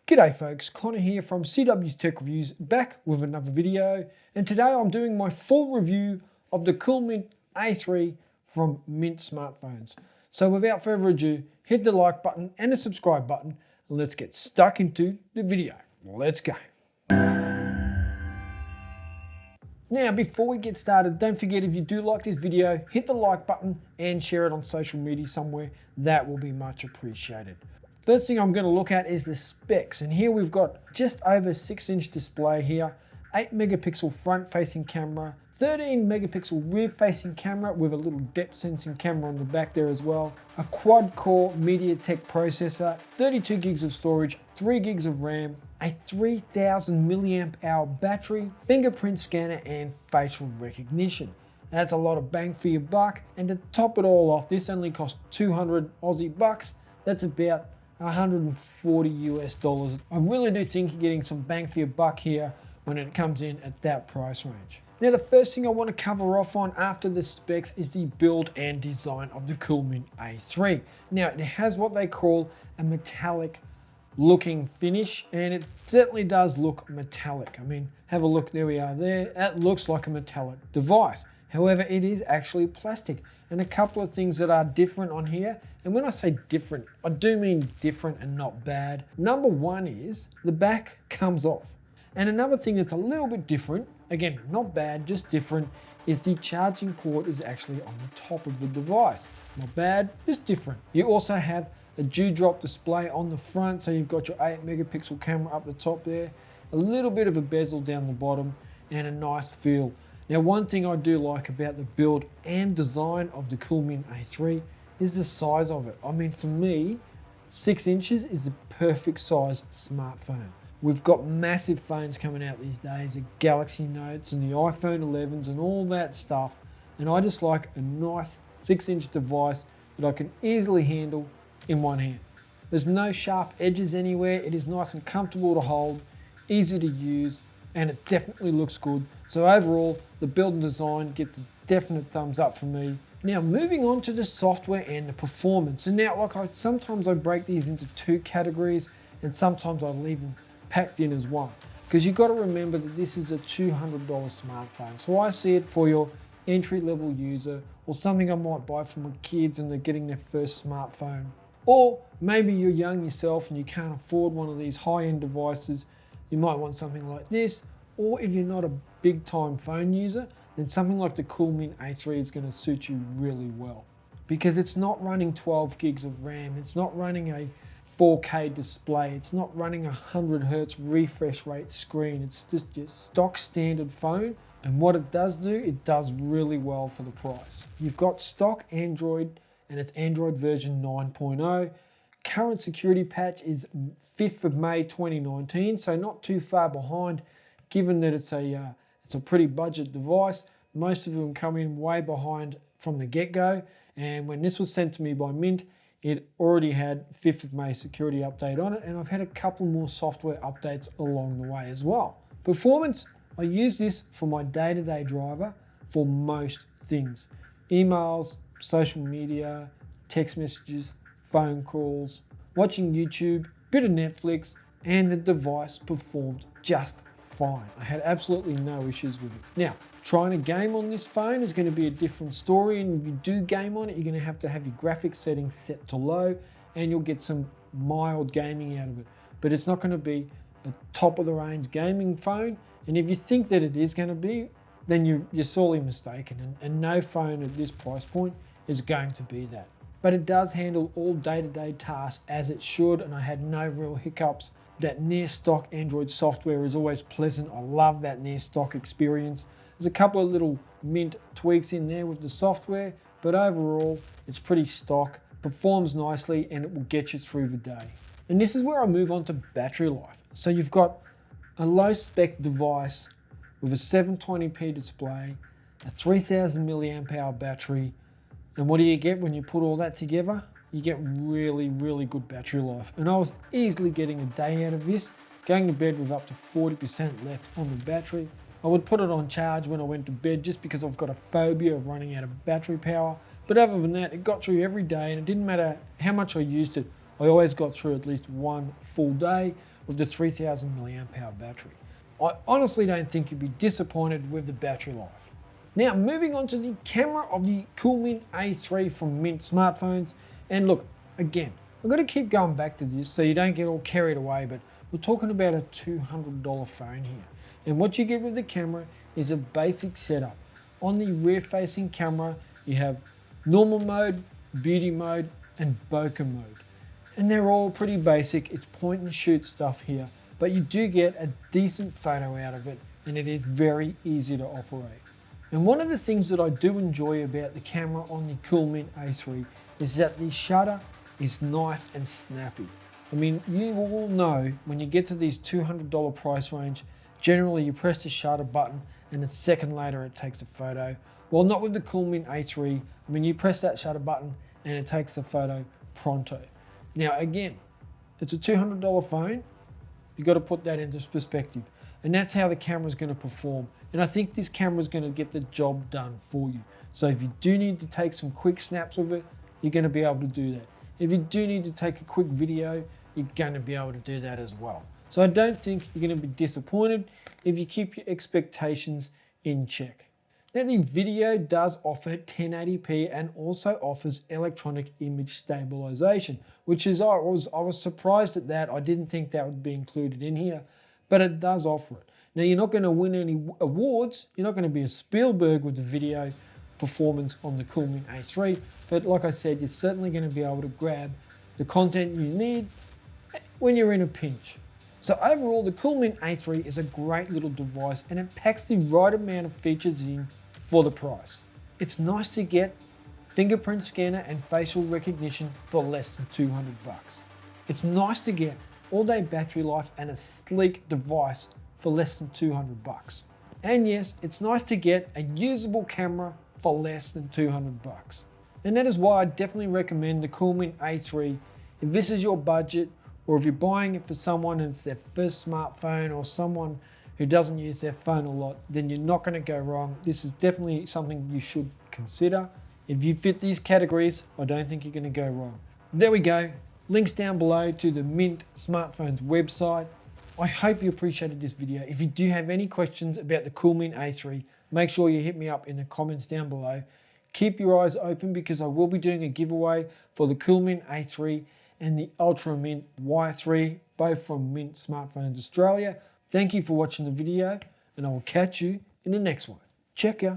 G'day folks, Connor here from CW's Tech Reviews, back with another video, and today I'm doing my full review of the CoolMintt A3 from Mint smartphones. So without further ado, hit the like button and the subscribe button, and let's get stuck into the video. Let's go. Now before we get started, don't forget if you do like this video, hit the like button and share it on social media somewhere. That will be much appreciated. First thing I'm going to look at is the specs, and here we've got just over 6-inch display here, 8 megapixel front facing camera, 13 megapixel rear facing camera with a little depth sensing camera on the back there as well, a quad core MediaTek processor, 32 gigs of storage, 3 gigs of RAM, a 3000 milliamp hour battery, fingerprint scanner and facial recognition. That's a lot of bang for your buck, and to top it all off, this only cost 200 Aussie bucks. That's about 140 US dollars. I really do think you're getting some bang for your buck here when it comes in at that price range. Now the first thing I want to cover off on after the specs is the build and design of the CoolMintt A3. Now it has what they call a metallic looking finish, and it certainly does look metallic. I mean, have a look, there we are there. That looks like a metallic device. However, it is actually plastic, and a couple of things that are different on here. And when I say different, I do mean different and not bad. Number one is the back comes off. And another thing that's a little bit different, again, not bad, just different, is the charging port is actually on the top of the device. Not bad, just different. You also have a dewdrop display on the front, so you've got your 8 megapixel camera up the top there, a little bit of a bezel down the bottom, and a nice feel. Now, one thing I do like about the build and design of the CoolMintt A3 is the size of it. I mean, for me, 6 inches is the perfect size smartphone. We've got massive phones coming out these days, the Galaxy Notes and the iPhone 11s and all that stuff. And I just like a nice 6-inch device that I can easily handle in one hand. There's no sharp edges anywhere. It is nice and comfortable to hold, easy to use, and it definitely looks good. So overall, the build and design gets a definite thumbs up from me. Now moving on to the software and the performance. And now sometimes I break these into two categories, and sometimes I leave them packed in as one. Because you've got to remember that this is a $200 smartphone. So I see it for your entry-level user, or something I might buy for my kids and they're getting their first smartphone. Or maybe you're young yourself and you can't afford one of these high-end devices. You might want something like this, or if you're not a big time phone user, then something like the CoolMintt A3 is going to suit you really well. Because it's not running 12 gigs of RAM, it's not running a 4K display, it's not running a 100 Hertz refresh rate screen, it's just your stock standard phone. And what it does do, it does really well for the price. You've got stock Android, and it's Android version 9.0. Current security patch is 5th of May 2019, so not too far behind, given that it's a pretty budget device. Most of them come in way behind from the get-go, and when this was sent to me by Mint, it already had 5th of May security update on it, and I've had a couple more software updates along the way as well. Performance, I use this for my day-to-day driver for most things. Emails, social media, text messages, phone calls, watching YouTube, bit of Netflix, and the device performed just fine. I had absolutely no issues with it. Now, trying to game on this phone is going to be a different story, and if you do game on it, you're going to have your graphics settings set to low, and you'll get some mild gaming out of it. But it's not going to be a top-of-the-range gaming phone, and if you think that it is going to be, then you're sorely mistaken, and no phone at this price point is going to be that. But it does handle all day-to-day tasks as it should, and I had no real hiccups. That near stock Android software is always pleasant. I love that near stock experience. There's a couple of little Mint tweaks in there with the software, but overall it's pretty stock, performs nicely, and it will get you through the day. And this is where I move on to battery life. So you've got a low spec device with a 720p display, a 3000 milliamp hour battery, and what do you get when you put all that together? You get really, really good battery life. And I was easily getting a day out of this, going to bed with up to 40% left on the battery. I would put it on charge when I went to bed just because I've got a phobia of running out of battery power. But other than that, it got through every day, and it didn't matter how much I used it. I always got through at least one full day with the 3000 milliamp hour battery. I honestly don't think you'd be disappointed with the battery life. Now, moving on to the camera of the CoolMintt A3 from Mint Smartphones. And look, again, I've got to keep going back to this so you don't get all carried away, but we're talking about a $200 phone here. And what you get with the camera is a basic setup. On the rear-facing camera, you have normal mode, beauty mode, and bokeh mode. And they're all pretty basic. It's point and shoot stuff here, but you do get a decent photo out of it, and it is very easy to operate. And one of the things that I do enjoy about the camera on the CoolMintt A3 is that the shutter is nice and snappy. I mean, you all know when you get to these $200 price range, generally you press the shutter button and a second later it takes a photo. Well, not with the CoolMintt A3. I mean, you press that shutter button and it takes a photo pronto. Now again, it's a $200 phone. You've got to put that into perspective. And that's how the camera's going to perform. And I think this camera's going to get the job done for you. So if you do need to take some quick snaps of it, you're going to be able to do that. If you do need to take a quick video, you're going to be able to do that as well. So I don't think you're going to be disappointed if you keep your expectations in check. Now the video does offer 1080p and also offers electronic image stabilization, which is, I was surprised at that. I didn't think that would be included in here, but it does offer it. Now you're not going to win any awards. You're not going to be a Spielberg with the video performance on the CoolMintt A3, but like I said, you're certainly going to be able to grab the content you need when you're in a pinch. So overall, the CoolMintt A3 is a great little device and it packs the right amount of features in for the price. It's nice to get fingerprint scanner and facial recognition for less than 200 bucks. It's nice to get all-day battery life and a sleek device for less than 200 bucks. And yes, it's nice to get a usable camera for less than 200 bucks. And that is why I definitely recommend the CoolMintt A3 if this is your budget, or if you're buying it for someone and it's their first smartphone, or someone who doesn't use their phone a lot, then you're not going to go wrong. This is definitely something you should consider. If you fit these categories, I don't think you're going to go wrong. There we go. Links down below to the Mint Smartphones website. I hope you appreciated this video. If you do have any questions about the CoolMintt A3, make sure you hit me up in the comments down below. Keep your eyes open because I will be doing a giveaway for the CoolMintt A3 and the Ultra Mint Y3, both from Mint Smartphones Australia. Thank you for watching the video, and I will catch you in the next one. Check ya.